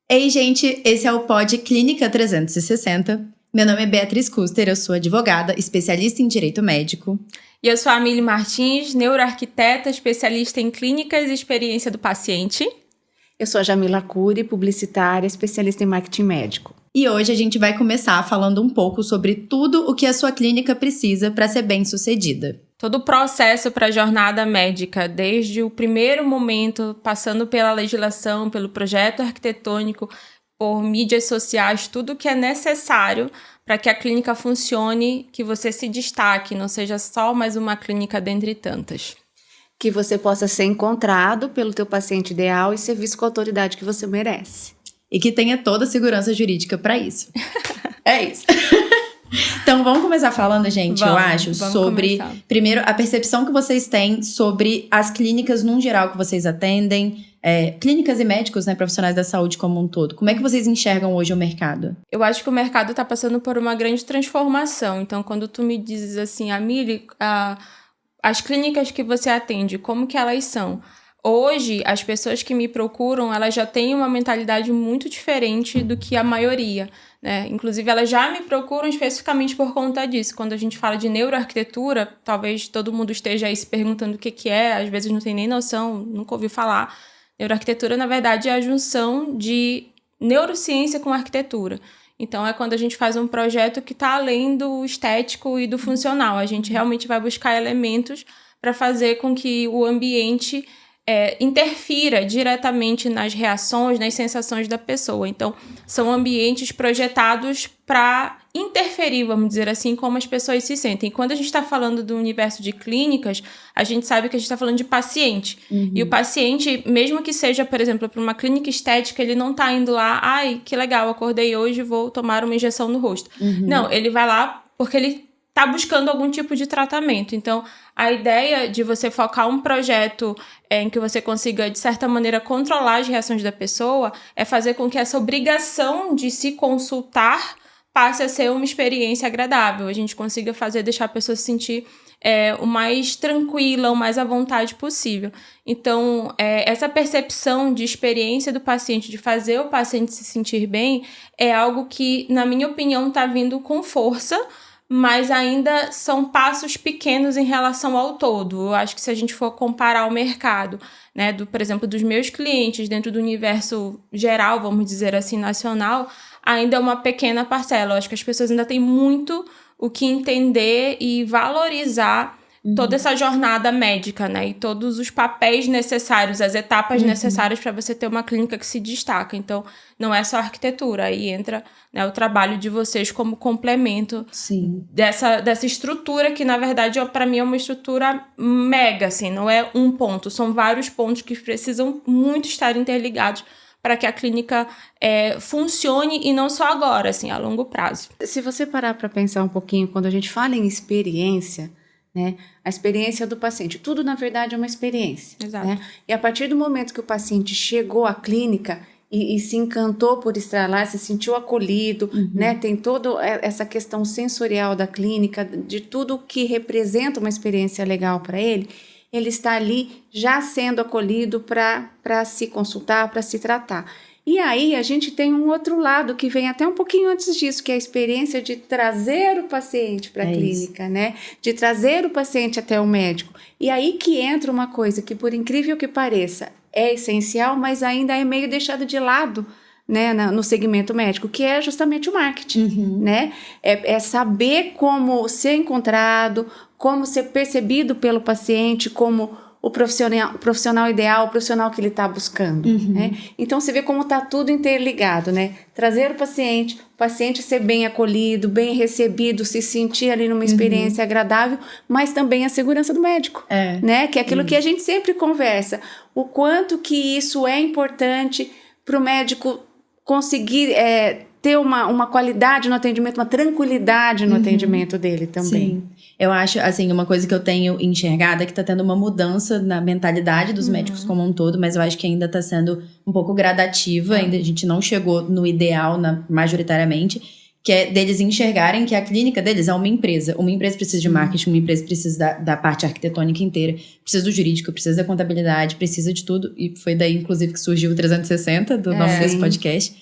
Ei, gente, esse é o Pod Clínica 360. Meu nome é Beatriz Custer, eu sou advogada, especialista em direito médico. E eu sou a Amília Martins, neuroarquiteta, especialista em clínicas e experiência do paciente. Eu sou a Jamila Cury, publicitária, especialista em marketing médico. E hoje a gente vai começar falando um pouco sobre tudo o que a sua clínica precisa para ser bem-sucedida. Todo o processo para a jornada médica, desde o primeiro momento, passando pela legislação, pelo projeto arquitetônico, por mídias sociais, tudo que é necessário para que a clínica funcione, que você se destaque, não seja só mais uma clínica dentre tantas. Que você possa ser encontrado pelo teu paciente ideal e ser visto com a autoridade que você merece. E que tenha toda a segurança jurídica para isso. É isso. Então, vamos começar falando, gente, eu acho, sobre, primeiro, a percepção que vocês têm sobre as clínicas num geral que vocês atendem, clínicas e médicos, né, profissionais da saúde como um todo. Como é que vocês enxergam hoje o mercado? Eu acho que o mercado está passando por uma grande transformação. Então, quando tu me dizes assim, Amília, as clínicas que você atende, como que elas são? Hoje, as pessoas que me procuram, elas já têm uma mentalidade muito diferente do que a maioria, né? Inclusive, elas já me procuram especificamente por conta disso. Quando a gente fala de neuroarquitetura, talvez todo mundo esteja aí se perguntando o que é, às vezes não tem nem noção, nunca ouviu falar. Neuroarquitetura, na verdade, é a junção de neurociência com arquitetura. Então, é quando a gente faz um projeto que está além do estético e do funcional. A gente realmente vai buscar elementos para fazer com que o ambiente interfira diretamente nas reações, nas sensações da pessoa. Então, são ambientes projetados para interferir, vamos dizer assim, como as pessoas se sentem. Quando a gente está falando do universo de clínicas, a gente sabe que a gente está falando de paciente. Uhum. E o paciente, mesmo que seja, por exemplo, para uma clínica estética, ele não está indo lá, ai, que legal, acordei hoje, vou tomar uma injeção no rosto. Uhum. Não, ele vai lá porque ele está buscando algum tipo de tratamento. Então, a ideia de você focar um projeto em que você consiga, de certa maneira, controlar as reações da pessoa é fazer com que essa obrigação de se consultar passe a ser uma experiência agradável. A gente consiga deixar a pessoa se sentir o mais tranquila, o mais à vontade possível. Então, essa percepção de experiência do paciente, de fazer o paciente se sentir bem, é algo que, na minha opinião, está vindo com força, mas ainda são passos pequenos em relação ao todo. Eu acho que se a gente for comparar o mercado, né, por exemplo, dos meus clientes dentro do universo geral, vamos dizer assim, nacional, ainda é uma pequena parcela. Eu acho que as pessoas ainda têm muito o que entender e valorizar toda essa jornada médica, né? E todos os papéis necessários, as etapas necessárias para você ter uma clínica que se destaca. Então, não é só arquitetura. Aí entra, né, o trabalho de vocês como complemento dessa estrutura que, na verdade, para mim é uma estrutura mega, assim. Não é um ponto. São vários pontos que precisam muito estar interligados para que a clínica funcione, e não só agora, assim, a longo prazo. Se você parar para pensar um pouquinho, quando a gente fala em experiência, né, a experiência do paciente, tudo na verdade é uma experiência. Exato. Né? E a partir do momento que o paciente chegou à clínica e se encantou por estar lá, se sentiu acolhido, né, tem toda essa questão sensorial da clínica, de tudo que representa uma experiência legal para ele está ali já sendo acolhido para se consultar, para se tratar. E aí a gente tem um outro lado que vem até um pouquinho antes disso, que é a experiência de trazer o paciente para a clínica, né? De trazer o paciente até o médico. E aí que entra uma coisa que, por incrível que pareça, é essencial, mas ainda é meio deixada de lado, né, no segmento médico, que é justamente o marketing, né? É saber como ser encontrado, como ser percebido pelo paciente, como o profissional ideal, o profissional que ele está buscando. Né? Então, você vê como está tudo interligado, né? Trazer o paciente ser bem acolhido, bem recebido, se sentir ali numa experiência agradável, mas também a segurança do médico, né? Que é aquilo que a gente sempre conversa. O quanto que isso é importante para o médico conseguir ter uma qualidade no atendimento, uma tranquilidade no atendimento dele também. Sim. Eu acho, assim, uma coisa que eu tenho enxergado é que tá tendo uma mudança na mentalidade dos médicos como um todo, mas eu acho que ainda tá sendo um pouco gradativa, ainda a gente não chegou no ideal majoritariamente, que é deles enxergarem que a clínica deles é uma empresa. Uma empresa precisa de marketing, uma empresa precisa da parte arquitetônica inteira, precisa do jurídico, precisa da contabilidade, precisa de tudo. E foi daí, inclusive, que surgiu o 360, do nome desse podcast.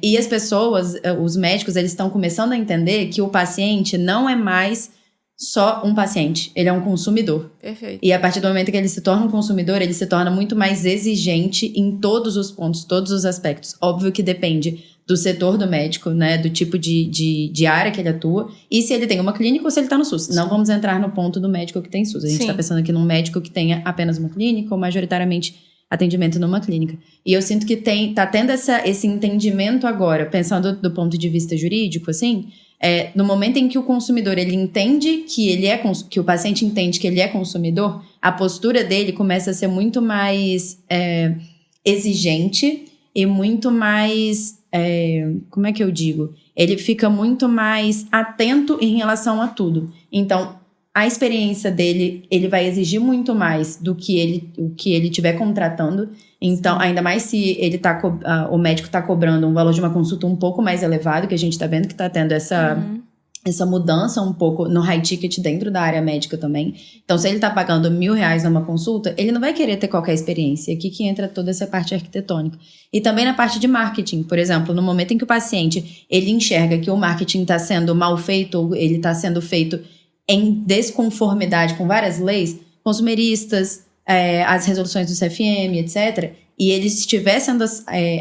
E as pessoas, os médicos, eles estão começando a entender que o paciente não é mais só um paciente, ele é um consumidor. Perfeito. E a partir do momento que ele se torna um consumidor, ele se torna muito mais exigente em todos os pontos, todos os aspectos. Óbvio que depende do setor do médico, né, do tipo de área que ele atua, e se ele tem uma clínica ou se ele está no SUS. Sim. Não vamos entrar no ponto do médico que tem SUS. A gente está pensando aqui num médico que tenha apenas uma clínica ou majoritariamente atendimento numa clínica. E eu sinto que tá tendo esse entendimento agora, pensando do ponto de vista jurídico, assim, no momento em que o consumidor ele entende que o paciente entende que ele é consumidor, a postura dele começa a ser muito mais exigente e muito mais, como é que eu digo? Ele fica muito mais atento em relação a tudo. Então, a experiência dele, ele vai exigir muito mais do que o que ele estiver contratando. Então, sim, ainda mais se ele o médico está cobrando um valor de uma consulta um pouco mais elevado, que a gente está vendo que está tendo essa mudança um pouco no high ticket dentro da área médica também. Então, se ele está pagando R$1.000 numa consulta, ele não vai querer ter qualquer experiência. Aqui que entra toda essa parte arquitetônica. E também na parte de marketing. Por exemplo, no momento em que o paciente ele enxerga que o marketing está sendo mal feito, ou ele está sendo feito em desconformidade com várias leis, consumeristas, as resoluções do CFM, etc., e ele estiver sendo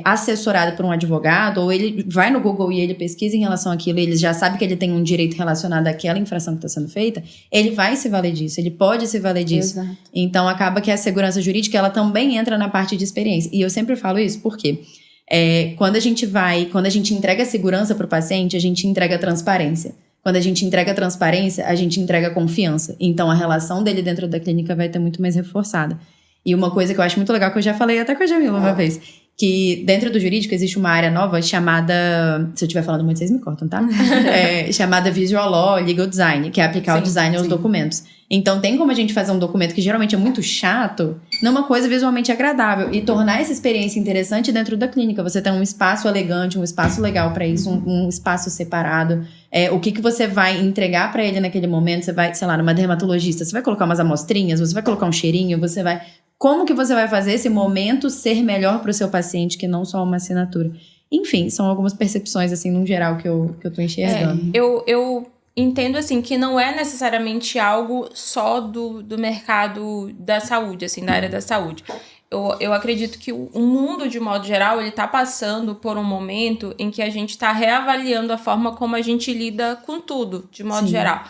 assessorado por um advogado, ou ele vai no Google e ele pesquisa em relação àquilo, e ele já sabe que ele tem um direito relacionado àquela infração que está sendo feita, ele vai se valer disso, ele pode se valer disso. Exato. Então, acaba que a segurança jurídica, ela também entra na parte de experiência. E eu sempre falo isso, porque quando a gente entrega segurança para o paciente, a gente entrega transparência. Quando a gente entrega transparência, a gente entrega confiança. Então, a relação dele dentro da clínica vai ter muito mais reforçada. E uma coisa que eu acho muito legal, que eu já falei até com a Jamila uma vez, que dentro do jurídico existe uma área nova chamada... Se eu estiver falando muito, vocês me cortam, tá? Chamada Visual Law, Legal Design, que é aplicar o design aos documentos. Então, tem como a gente fazer um documento que geralmente é muito chato, numa coisa visualmente agradável, e tornar essa experiência interessante dentro da clínica. Você tem um espaço elegante, um espaço legal para isso, um espaço separado. O que você vai entregar para ele naquele momento? Você vai, sei lá, numa dermatologista, você vai colocar umas amostrinhas, você vai colocar um cheirinho, você vai... Como que você vai fazer esse momento ser melhor para o seu paciente, que não só uma assinatura? Enfim, são algumas percepções, assim, no geral, que eu tô enxergando. Eu entendo, assim, que não é necessariamente algo só do mercado da saúde, assim, da área da saúde. Eu acredito que o mundo, de modo geral, ele tá passando por um momento em que a gente tá reavaliando a forma como a gente lida com tudo, de modo geral.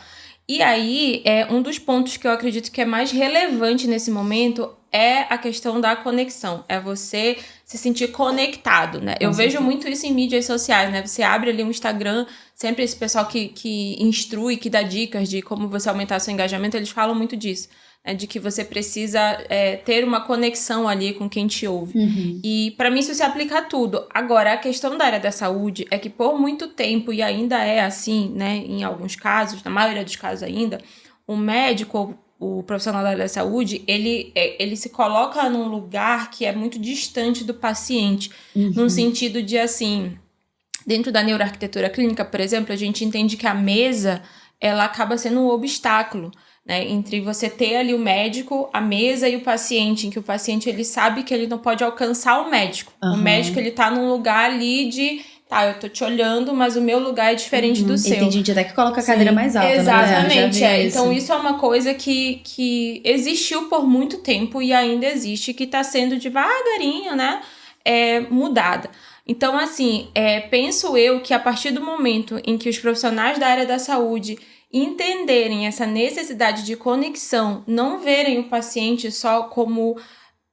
E aí, um dos pontos que eu acredito que é mais relevante nesse momento é a questão da conexão. É você se sentir conectado, né? Eu vejo muito isso em mídias sociais, né? Você abre ali um Instagram, sempre esse pessoal que instrui, que dá dicas de como você aumentar seu engajamento, eles falam muito disso. De que você precisa ter uma conexão ali com quem te ouve. Uhum. E para mim isso se aplica a tudo. Agora, a questão da área da saúde é que por muito tempo, e ainda é assim, né, em alguns casos, na maioria dos casos ainda, o médico, o profissional da área da saúde, ele se coloca num lugar que é muito distante do paciente, num sentido de, assim, dentro da neuroarquitetura clínica, por exemplo, a gente entende que a mesa, ela acaba sendo um obstáculo, né, entre você ter ali o médico, a mesa e o paciente, em que o paciente ele sabe que ele não pode alcançar o médico. Uhum. O médico ele tá num lugar ali de, eu tô te olhando, mas o meu lugar é diferente do seu. E tem gente até que coloca a cadeira mais alta. Exatamente, né? Então isso é uma coisa que existiu por muito tempo e ainda existe, que tá sendo devagarinho, né, mudada. Então, assim, penso eu que a partir do momento em que os profissionais da área da saúde entenderem essa necessidade de conexão, não verem o paciente só como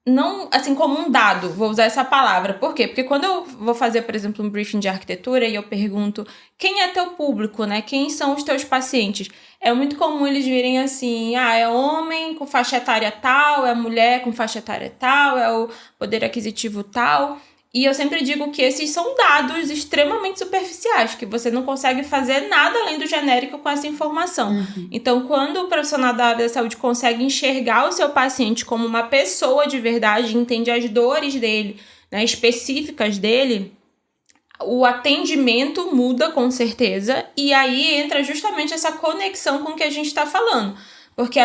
um dado, vou usar essa palavra. Por quê? Porque quando eu vou fazer, por exemplo, um briefing de arquitetura e eu pergunto quem é teu público, né? Quem são os teus pacientes? É muito comum eles virem assim, é homem com faixa etária tal, é mulher com faixa etária tal, é o poder aquisitivo tal. E eu sempre digo que esses são dados extremamente superficiais, que você não consegue fazer nada além do genérico com essa informação. Uhum. Então, quando o profissional da área da saúde consegue enxergar o seu paciente como uma pessoa de verdade, entende as dores dele, né, específicas dele, o atendimento muda com certeza, e aí entra justamente essa conexão com o que a gente está falando. Porque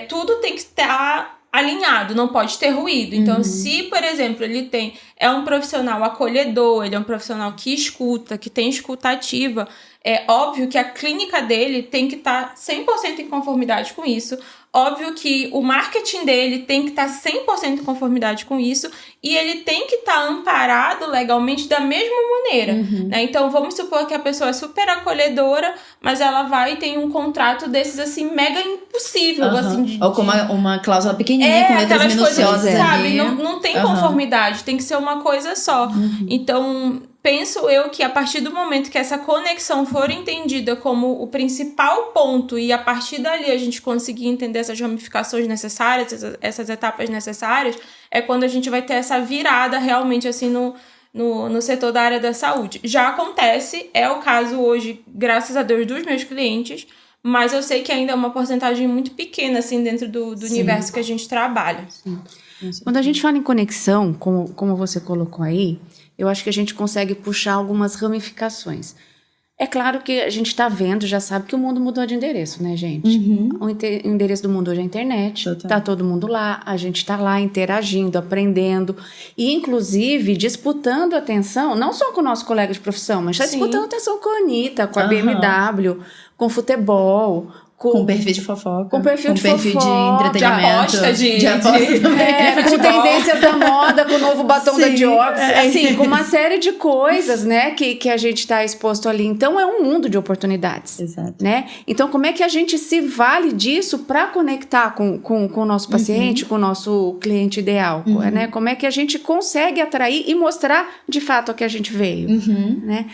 tudo tem que estar alinhado, não pode ter ruído. Então, se, por exemplo, ele é um profissional acolhedor, ele é um profissional que escuta, que tem escuta ativa, é óbvio que a clínica dele tem que estar 100% em conformidade com isso. Óbvio que o marketing dele tem que estar 100% em conformidade com isso, e ele tem que estar amparado legalmente da mesma maneira, né? Então, vamos supor que a pessoa é super acolhedora, mas ela vai e tem um contrato desses, assim, mega impossível, assim. Ou com uma cláusula pequenininha, com letras minuciosas, sabe? Não tem conformidade, tem que ser uma coisa só. Então, penso eu que a partir do momento que essa conexão for entendida como o principal ponto, e a partir dali a gente conseguir entender essas ramificações necessárias, essas etapas necessárias, é quando a gente vai ter essa virada realmente assim no setor da área da saúde. Já acontece, é o caso hoje, graças a Deus, dos meus clientes, mas eu sei que ainda é uma porcentagem muito pequena assim dentro do universo que a gente trabalha. Sim. Quando a gente fala em conexão, como você colocou aí, eu acho que a gente consegue puxar algumas ramificações. É claro que a gente está vendo, já sabe que o mundo mudou de endereço, né, gente? O endereço do mundo hoje é a internet, tá todo mundo lá, a gente está lá interagindo, aprendendo e, inclusive, disputando atenção, não só com o nosso colega de profissão, mas já disputando atenção com a Anitta, com a BMW, com futebol, com perfil de fofoca. Com perfil de entretenimento. De aposta também. Com tendências da moda, com o novo batom da Dior. Assim, com uma série de coisas, né, que a gente está exposto ali. Então, é um mundo de oportunidades. Exato. Né? Então, como é que a gente se vale disso para conectar com o nosso paciente, com o nosso cliente ideal? Né? Como é que a gente consegue atrair e mostrar, de fato, o que a gente veio? Né?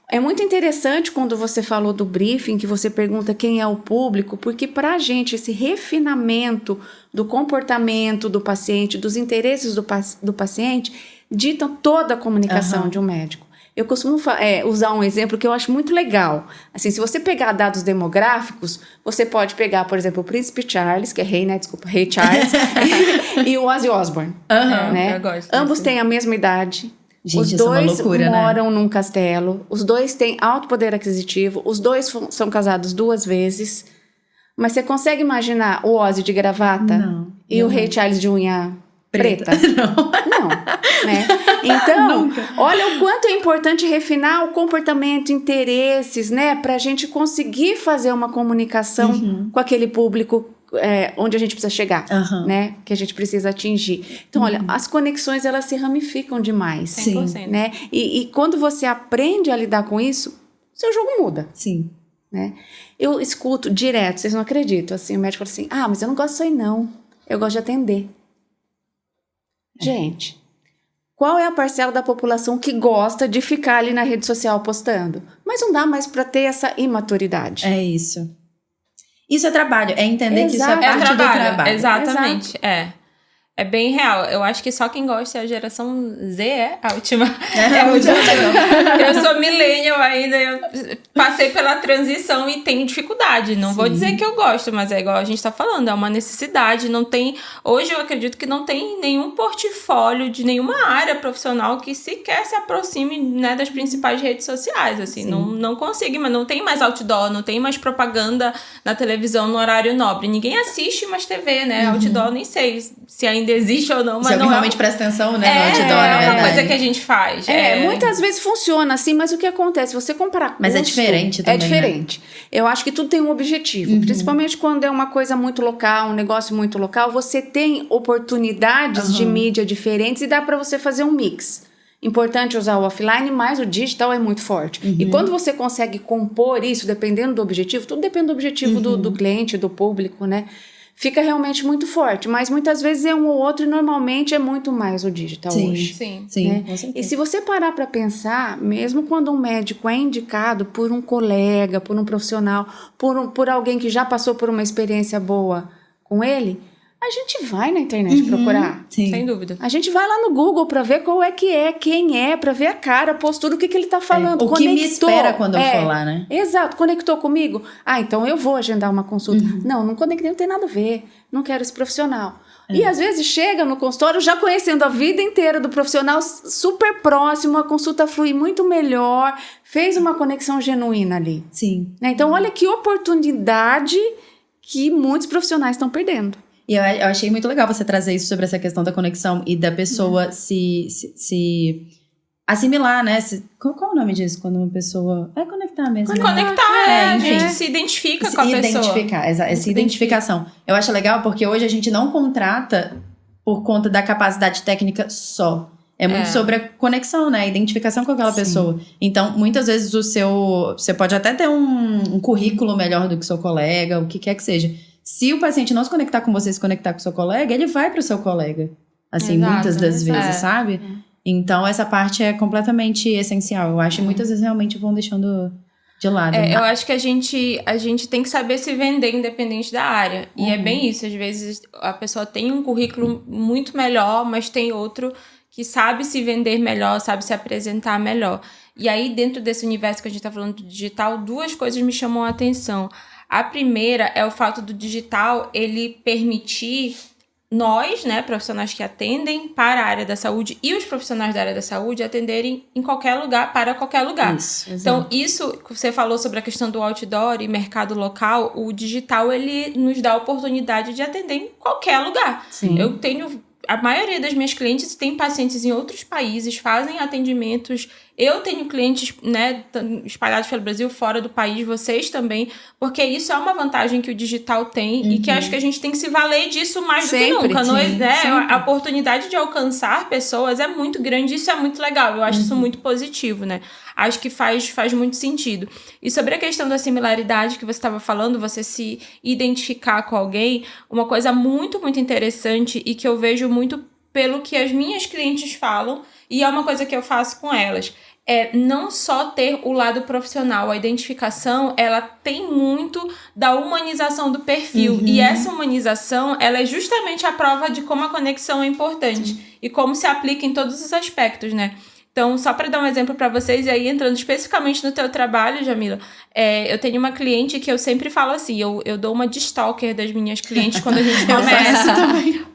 É muito interessante quando você falou do briefing, que você pergunta quem é o público, porque para a gente esse refinamento do comportamento do paciente, dos interesses do paciente, ditam toda a comunicação de um médico. Eu costumo usar um exemplo que eu acho muito legal. Assim, se você pegar dados demográficos, você pode pegar, por exemplo, o Príncipe Charles, que é rei, né? Desculpa, Rei Charles, e o Ozzy Osbourne. Né? Eu gosto. Ambos têm a mesma idade. Gente, os dois moram num castelo, os dois têm alto poder aquisitivo, os dois são casados 2 vezes. Mas você consegue imaginar o Ozzy de gravata? Não. E o Rei Charles de unha preta? Não. Né? Então, olha o quanto é importante refinar o comportamento, interesses, né? Pra gente conseguir fazer uma comunicação com aquele público onde a gente precisa chegar, né? Que a gente precisa atingir. Então, olha, as conexões, elas se ramificam demais. 100%. Né? E quando você aprende a lidar com isso, seu jogo muda. Sim. Né? Eu escuto direto, vocês não acreditam, assim, o médico fala assim, mas eu não gosto disso aí não, eu gosto de atender. Gente, qual é a parcela da população que gosta de ficar ali na rede social postando? Mas não dá mais para ter essa imaturidade. É isso. Isso é trabalho, é entender que isso é parte do trabalho. Exatamente, É bem real. Eu acho que só quem gosta é a geração Z, a última. Eu sou millennial ainda, eu passei pela transição e tenho dificuldade. Não vou dizer que eu gosto, mas é igual a gente tá falando, é uma necessidade. Não tem. Hoje eu acredito que não tem nenhum portfólio de nenhuma área profissional que sequer se aproxime, né, das principais redes sociais. Assim, não consigo, mas não tem mais outdoor, não tem mais propaganda na televisão no horário nobre. Ninguém assiste mais TV, né? Outdoor, nem sei se ainda existe ou não, mas se não realmente presta atenção, né, no outdoor, é uma coisa que a gente faz. Muitas vezes funciona assim, mas o que acontece? Você comparar custo... Mas é diferente também, É diferente. Né? Eu acho que tudo tem um objetivo, principalmente quando é uma coisa muito local, um negócio muito local, você tem oportunidades de mídia diferentes e dá para você fazer um mix. Importante usar o offline, mas o digital é muito forte. E quando você consegue compor isso, dependendo do objetivo, tudo depende do objetivo do cliente, do público, né? Fica realmente muito forte, mas muitas vezes é um ou outro e normalmente é muito mais o digital hoje. Sim. Né? E se você parar para pensar, mesmo quando um médico é indicado por um colega, por um profissional, por alguém que já passou por uma experiência boa com ele, a gente vai na internet procurar. Sem dúvida. A gente vai lá no Google para ver qual é que é, quem é, para ver a cara, a postura, o que ele tá falando. O que me espera quando eu for lá, né? Exato. Conectou comigo? Então eu vou agendar uma consulta. Não conectei, não tem nada a ver. Não quero esse profissional. E às vezes chega no consultório já conhecendo a vida inteira do profissional, super próximo, a consulta flui muito melhor, fez uma conexão genuína ali. Sim. Né? Então, olha que oportunidade que muitos profissionais estão perdendo. E eu achei muito legal você trazer isso sobre essa questão da conexão e da pessoa se assimilar, né? Qual o nome disso? Quando uma pessoa... É conectar mesmo. Conectar, a gente se identifica com a pessoa. Identificar, essa identificação. Eu acho legal porque hoje a gente não contrata por conta da capacidade técnica só. É muito sobre a conexão, né? A identificação com aquela pessoa. Então, muitas vezes você pode até ter um currículo melhor do que o seu colega, o que quer que seja. Se o paciente não se conectar com você, se conectar com o seu colega, ele vai para o seu colega. Assim, muitas das vezes, sabe? Então, essa parte é completamente essencial. Eu acho que muitas vezes realmente vão deixando de lado. Né? Eu acho que a gente tem que saber se vender independente da área. E é bem isso. Às vezes, a pessoa tem um currículo muito melhor, mas tem outro que sabe se vender melhor, sabe se apresentar melhor. E aí, dentro desse universo que a gente está falando do digital, 2 coisas me chamam a atenção. A primeira é o fato do digital, ele permitir... nós, né, profissionais que atendem para a área da saúde e os profissionais da área da saúde atenderem em qualquer lugar, para qualquer lugar. Isso, então, isso que você falou sobre a questão do outdoor e mercado local, o digital, ele nos dá a oportunidade de atender em qualquer lugar. Sim. Eu tenho... A maioria das minhas clientes tem pacientes em outros países, fazem atendimentos. Eu tenho clientes, né, espalhados pelo Brasil, fora do país, vocês também, porque isso é uma vantagem que o digital tem e que acho que a gente tem que se valer disso mais do que nunca. A oportunidade de alcançar pessoas é muito grande, isso é muito legal, eu acho isso muito positivo, né? Acho que faz muito sentido. E sobre a questão da similaridade que você estava falando, você se identificar com alguém, uma coisa muito, muito interessante e que eu vejo muito pelo que as minhas clientes falam, e é uma coisa que eu faço com elas, é não só ter o lado profissional, a identificação, ela tem muito da humanização do perfil, e essa humanização, ela é justamente a prova de como a conexão é importante, e como se aplica em todos os aspectos, né? Então, só para dar um exemplo para vocês, e aí entrando especificamente no teu trabalho, Jamila, eu tenho uma cliente que eu sempre falo assim, eu dou uma de stalker das minhas clientes quando a gente começa.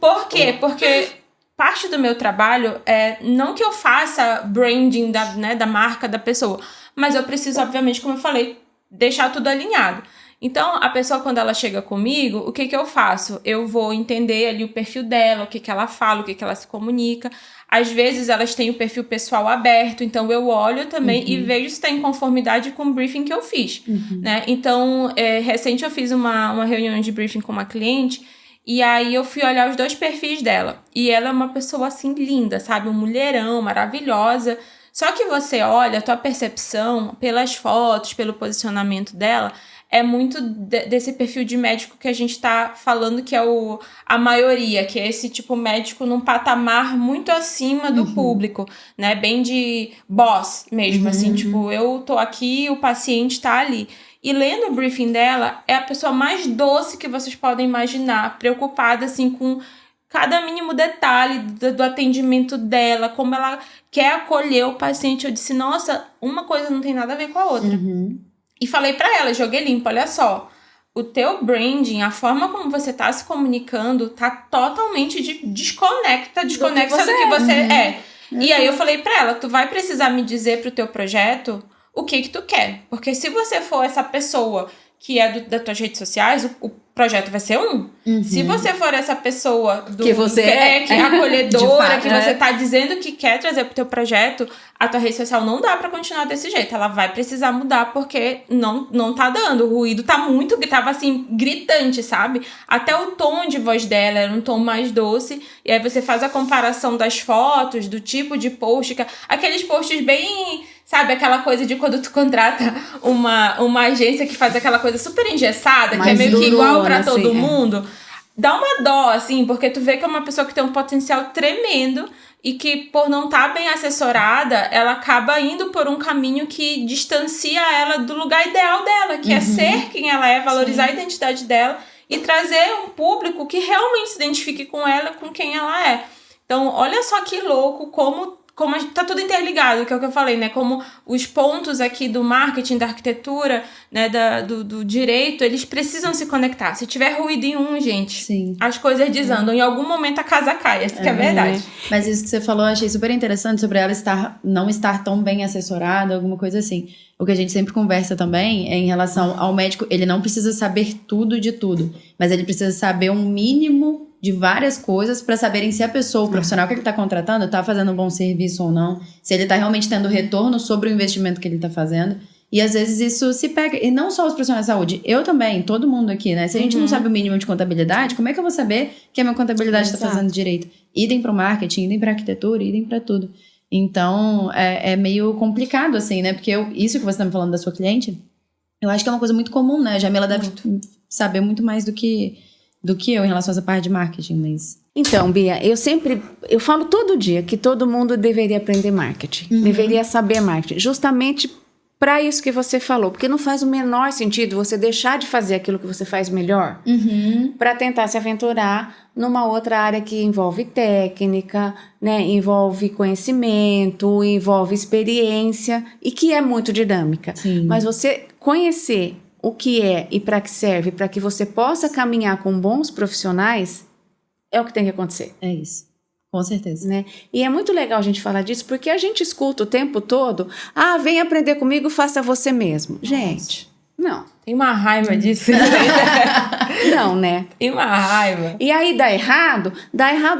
Por quê? Porque parte do meu trabalho é não que eu faça branding da marca da pessoa, mas eu preciso, obviamente, como eu falei, deixar tudo alinhado. Então, a pessoa, quando ela chega comigo, o que eu faço? Eu vou entender ali o perfil dela, o que ela fala, o que ela se comunica. Às vezes, elas têm o perfil pessoal aberto, então eu olho também e vejo se está em conformidade com o briefing que eu fiz. Né? Então, recente eu fiz uma reunião de briefing com uma cliente, e aí eu fui olhar os 2 perfis dela. E ela é uma pessoa, assim, linda, sabe? Um mulherão, maravilhosa. Só que você olha, a tua percepção, pelas fotos, pelo posicionamento dela... é muito desse perfil de médico que a gente tá falando que é a maioria, que é esse tipo médico num patamar muito acima do público, né? Bem de boss mesmo, assim, tipo, eu tô aqui, o paciente tá ali. E lendo o briefing dela, é a pessoa mais doce que vocês podem imaginar, preocupada, assim, com cada mínimo detalhe do atendimento dela, como ela quer acolher o paciente. Eu disse, nossa, uma coisa não tem nada a ver com a outra. E falei pra ela, joguei limpo, olha só, o teu branding, a forma como você tá se comunicando, tá totalmente desconexa do que você é. E aí eu falei pra ela, tu vai precisar me dizer pro teu projeto o que tu quer. Porque se você for essa pessoa que é das tuas redes sociais, o projeto vai ser um. Se você for essa pessoa que você que é acolhedora, fato, que você tá dizendo que quer trazer pro teu projeto, a tua rede social não dá pra continuar desse jeito. Ela vai precisar mudar porque não tá dando. O ruído tava assim, gritante, sabe? Até o tom de voz dela era um tom mais doce. E aí você faz a comparação das fotos, do tipo de post, aqueles posts bem... Sabe, aquela coisa de quando tu contrata uma agência que faz aquela coisa super engessada, mais que é meio que igual pra todo mundo. Dá uma dó, assim, porque tu vê que é uma pessoa que tem um potencial tremendo e que, por não estar bem assessorada, ela acaba indo por um caminho que distancia ela do lugar ideal dela, que é ser quem ela é, valorizar a identidade dela e trazer um público que realmente se identifique com ela, com quem ela é. Então, olha só que louco como como tá tudo interligado, que é o que eu falei, né? Como os pontos aqui do marketing, da arquitetura, né? Do direito, eles precisam se conectar. Se tiver ruído em um, gente, Sim. as coisas desandam. Em algum momento a casa cai, essa que é a verdade. Mas isso que você falou, eu achei super interessante sobre ela não estar tão bem assessorada, alguma coisa assim. O que a gente sempre conversa também é em relação ao médico, ele não precisa saber tudo de tudo, mas ele precisa saber um mínimo de várias coisas para saberem se a pessoa, o profissional que ele está contratando, está fazendo um bom serviço ou não, se ele está realmente tendo retorno sobre o investimento que ele está fazendo. E às vezes isso se pega, e não só os profissionais de saúde, eu também, todo mundo aqui, né? Se a gente não sabe o mínimo de contabilidade, como é que eu vou saber que a minha contabilidade está fazendo direito? Idem para o marketing, idem para a arquitetura, idem para tudo. Então, é meio complicado, assim, né? Porque isso que você está me falando da sua cliente, eu acho que é uma coisa muito comum, né? A Jamila deve saber muito mais do que eu em relação a essa parte de marketing, mas... Então, Bia, eu falo todo dia que todo mundo deveria aprender marketing, deveria saber marketing, justamente para isso que você falou, porque não faz o menor sentido você deixar de fazer aquilo que você faz melhor para tentar se aventurar numa outra área que envolve técnica, né, envolve conhecimento, envolve experiência e que é muito dinâmica. Sim. Mas você conhecer o que é e para que serve, para que você possa caminhar com bons profissionais, é o que tem que acontecer. É isso, com certeza. Né? E é muito legal a gente falar disso, porque a gente escuta o tempo todo, vem aprender comigo, faça você mesmo. Nossa. Gente, não. Tem uma raiva disso. Não, né? Tem uma raiva. E aí dá errado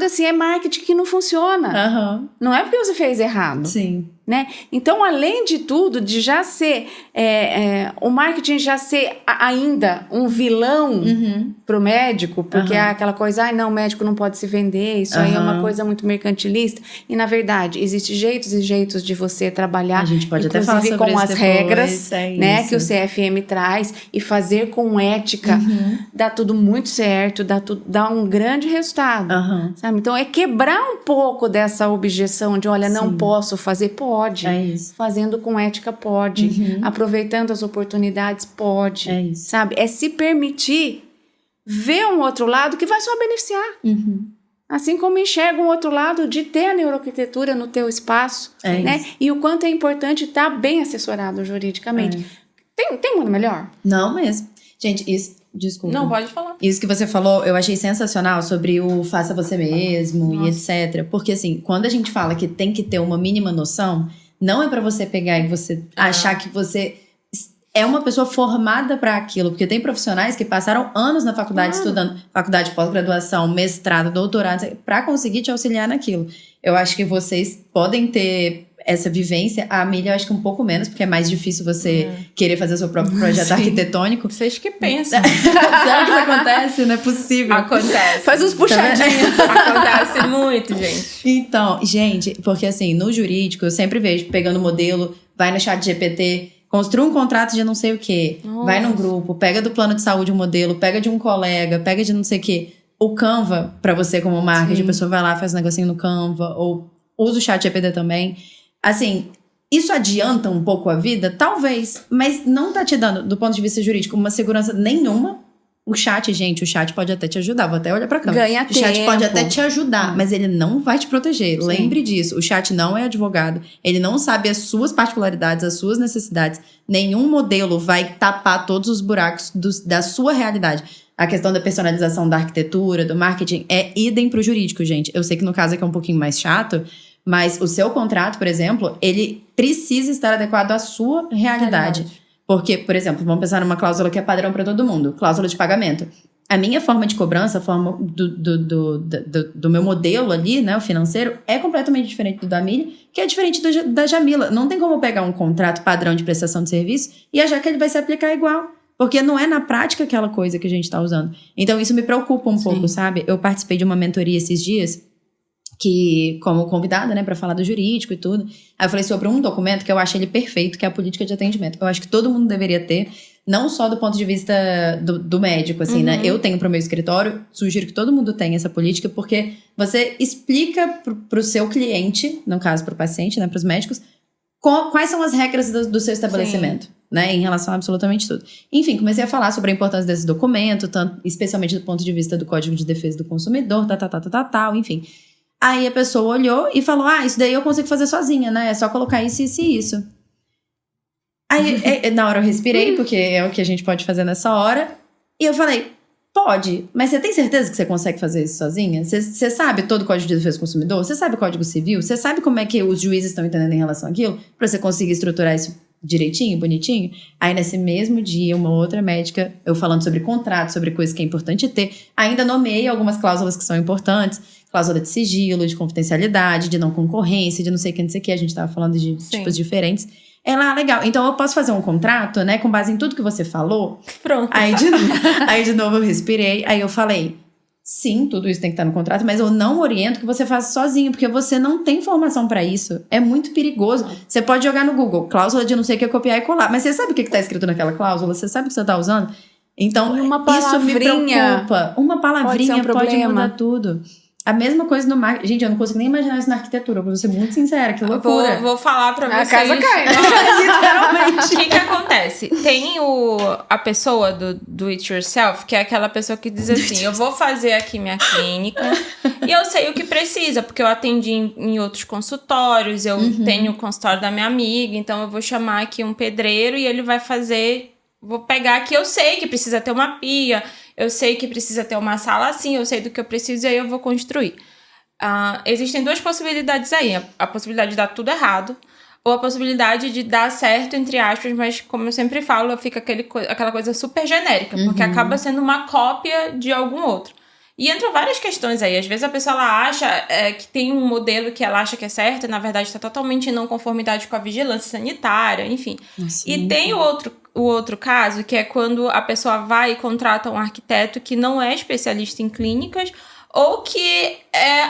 assim, é marketing que não funciona. Não é porque você fez errado. Sim. Né? Então, além de tudo, de já ser o marketing já ser ainda um vilão pro médico, porque é aquela coisa, não, o médico não pode se vender, isso aí é uma coisa muito mercantilista, e na verdade, existem jeitos e jeitos de você trabalhar, a gente pode até falar sobre com isso as depois, regras, né, que o CFM traz, e fazer com ética, dá tudo muito certo, dá um grande resultado, sabe? Então, é quebrar um pouco dessa objeção de, olha, não posso fazer, pode. É isso. Fazendo com ética, pode. Aproveitando as oportunidades, pode. É isso. Sabe? É se permitir ver um outro lado que vai só beneficiar. Assim como enxerga um outro lado de ter a neuroarquitetura no teu espaço. Né? Isso. E o quanto é importante estar bem assessorado juridicamente. Tem mundo melhor? Não mesmo. Gente, isso... Desculpa. Não, pode falar. Isso que você falou, eu achei sensacional sobre o faça você mesmo e etc. Porque assim, quando a gente fala que tem que ter uma mínima noção, não é pra você pegar e você achar que você é uma pessoa formada pra aquilo. Porque tem profissionais que passaram anos na faculdade estudando, faculdade de pós-graduação, mestrado, doutorado, pra conseguir te auxiliar naquilo. Eu acho que vocês podem ter essa vivência. A Amelia, eu acho que um pouco menos, porque é mais difícil você querer fazer seu próprio projeto arquitetônico. Vocês que pensam. Será que isso acontece? Não é possível. Acontece. Faz uns puxadinhos. Acontece muito, gente. Então, gente, porque assim, no jurídico, eu sempre vejo, pegando modelo, vai no chat GPT, construa um contrato de não sei o quê, vai num grupo, pega do plano de saúde um modelo, pega de um colega, pega de não sei o quê. O Canva, pra você como marketing, a pessoa vai lá, faz um negocinho no Canva, ou usa o chat GPT também. Assim, isso adianta um pouco a vida? Talvez, mas não tá te dando, do ponto de vista jurídico, uma segurança nenhuma. O chat pode até te ajudar, vou até olhar pra câmera. Ganha tempo. O chat pode até te ajudar, mas ele não vai te proteger. Sim. Lembre disso, o chat não é advogado, ele não sabe as suas particularidades, as suas necessidades. Nenhum modelo vai tapar todos os buracos da sua realidade. A questão da personalização da arquitetura, do marketing, é idem pro jurídico, gente. Eu sei que no caso aqui é um pouquinho mais chato, mas o seu contrato, por exemplo, ele precisa estar adequado à sua realidade. Porque, por exemplo, vamos pensar numa cláusula que é padrão para todo mundo. Cláusula de pagamento. A minha forma de cobrança, a forma do meu modelo ali, né, o financeiro, é completamente diferente do da Amelia, que é diferente da Jamila. Não tem como pegar um contrato padrão de prestação de serviço e achar que ele vai se aplicar igual. Porque não é na prática aquela coisa que a gente está usando. Então, isso me preocupa um pouco, sabe? Eu participei de uma mentoria esses dias, que, como convidada, né, para falar do jurídico e tudo. Aí eu falei sobre um documento que eu acho ele perfeito, que é a política de atendimento. Eu acho que todo mundo deveria ter, não só do ponto de vista do médico, assim, né? Eu tenho pro meu escritório, sugiro que todo mundo tenha essa política, porque você explica pro seu cliente, no caso pro paciente, né, pros médicos, quais são as regras do seu estabelecimento, né, em relação a absolutamente tudo. Enfim, comecei a falar sobre a importância desse documento, especialmente do ponto de vista do Código de Defesa do Consumidor, enfim. Aí a pessoa olhou e falou, isso daí eu consigo fazer sozinha, né? É só colocar isso, isso e isso. Aí, na hora eu respirei, porque é o que a gente pode fazer nessa hora. E eu falei, pode, mas você tem certeza que você consegue fazer isso sozinha? Você sabe todo o Código de Defesa do Consumidor? Você sabe o Código Civil? Você sabe como é que os juízes estão entendendo em relação àquilo? Pra você conseguir estruturar isso direitinho, bonitinho? Aí nesse mesmo dia, uma outra médica, eu falando sobre contrato, sobre coisas que é importante ter, ainda nomeei algumas cláusulas que são importantes, cláusula de sigilo, de confidencialidade, de não concorrência, de não sei o que, a gente tava falando de tipos diferentes. Ela, legal, então eu posso fazer um contrato, né, com base em tudo que você falou? Pronto. Aí de novo eu respirei, aí eu falei, sim, tudo isso tem que estar no contrato, mas eu não oriento que você faça sozinho, porque você não tem formação pra isso. É muito perigoso. Você pode jogar no Google, cláusula de não sei o que, copiar e colar, mas você sabe o que tá escrito naquela cláusula? Você sabe o que você tá usando? Então, isso me preocupa. Uma palavrinha pode mudar tudo. A mesma coisa no marketing. Gente, eu não consigo nem imaginar isso na arquitetura, pra ser muito sincera, que loucura. Vou falar pra vocês. A casa cai, né? Literalmente. O que acontece? Tem a pessoa do It Yourself, que é aquela pessoa que diz assim, eu vou fazer aqui minha clínica e eu sei o que precisa, porque eu atendi em outros consultórios, eu tenho o consultório da minha amiga, então eu vou chamar aqui um pedreiro e ele vai fazer... Vou pegar aqui, eu sei que precisa ter uma pia, eu sei que precisa ter uma sala assim, eu sei do que eu preciso e aí eu vou construir. Existem duas possibilidades aí. A possibilidade de dar tudo errado ou a possibilidade de dar certo, entre aspas, mas como eu sempre falo, fica aquela coisa super genérica, porque acaba sendo uma cópia de algum outro. E entram várias questões aí. Às vezes a pessoa ela acha que tem um modelo que ela acha que é certo e na verdade está totalmente em não conformidade com a vigilância sanitária, enfim. Nossa, e tem o outro caso, que é quando a pessoa vai e contrata um arquiteto que não é especialista em clínicas, ou que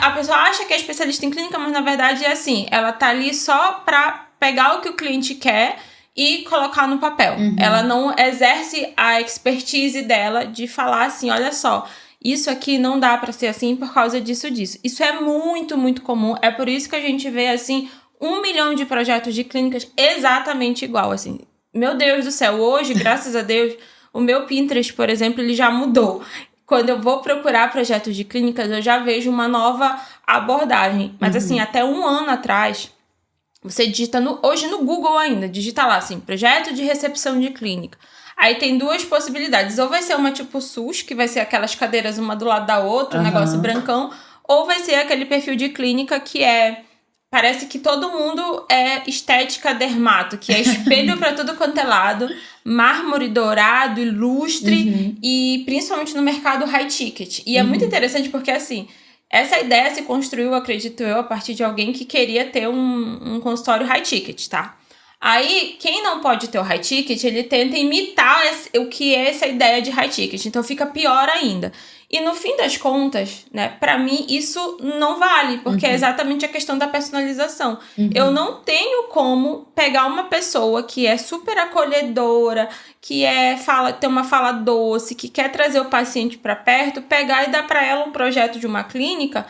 a pessoa acha que é especialista em clínica, mas na verdade é assim, ela tá ali só para pegar o que o cliente quer e colocar no papel. Ela não exerce a expertise dela de falar assim, olha só, isso aqui não dá para ser assim por causa disso. Isso é muito, muito comum. É por isso que a gente vê, assim, 1 milhão de projetos de clínicas exatamente igual, assim. Meu Deus do céu, hoje, graças a Deus, o meu Pinterest, por exemplo, ele já mudou. Quando eu vou procurar projetos de clínicas, eu já vejo uma nova abordagem. Mas, assim, até 1 ano atrás, você digita hoje no Google ainda, digita lá, assim, projeto de recepção de clínica. Aí tem 2 possibilidades. Ou vai ser uma tipo SUS, que vai ser aquelas cadeiras uma do lado da outra, um negócio brancão. Ou vai ser aquele perfil de clínica que parece que todo mundo é estética dermato, que é espelho pra tudo quanto é lado, mármore dourado, ilustre, e principalmente no mercado high ticket. E é muito interessante porque, assim, essa ideia se construiu, acredito eu, a partir de alguém que queria ter um consultório high ticket, tá? Aí, quem não pode ter o high ticket, ele tenta imitar o que é essa ideia de high ticket. Então, fica pior ainda. E no fim das contas, né, pra mim, isso não vale. Porque é exatamente a questão da personalização. Eu não tenho como pegar uma pessoa que é super acolhedora, que tem uma fala doce, que quer trazer o paciente pra perto, pegar e dar pra ela um projeto de uma clínica...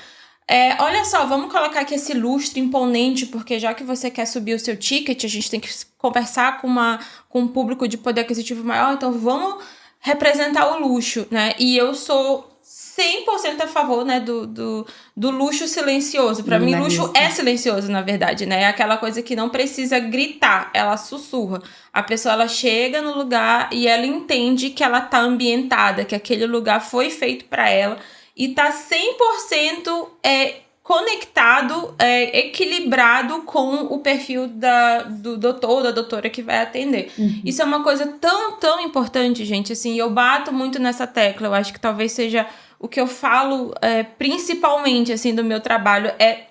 olha só, vamos colocar aqui esse lustre imponente, porque já que você quer subir o seu ticket, a gente tem que conversar com um público de poder aquisitivo maior, então vamos representar o luxo, né? E eu sou 100% a favor, né, do luxo silencioso. Pra mim, luxo é silencioso, na verdade, né? É aquela coisa que não precisa gritar, ela sussurra. A pessoa, ela chega no lugar e ela entende que ela tá ambientada, que aquele lugar foi feito pra ela, e tá 100% conectado, equilibrado com o perfil do doutor ou da doutora que vai atender. Isso é uma coisa tão, tão importante, gente. Assim, eu bato muito nessa tecla. Eu acho que talvez seja o que eu falo principalmente assim, do meu trabalho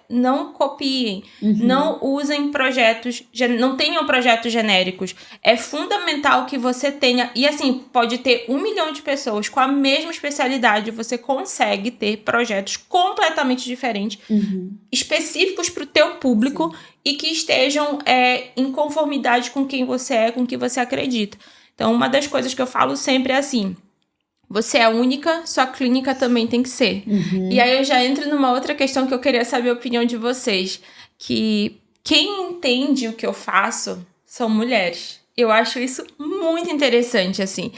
não copiem, não usem projetos, não tenham projetos genéricos. É fundamental que você tenha, e assim, pode ter 1 milhão de pessoas com a mesma especialidade, você consegue ter projetos completamente diferentes, específicos para o teu público e que estejam em conformidade com quem você é, com o que você acredita. Então, uma das coisas que eu falo sempre é assim: você é única, sua clínica também tem que ser. E aí eu já entro numa outra questão que eu queria saber a opinião de vocês. Que quem entende o que eu faço são mulheres. Eu acho isso muito interessante, assim.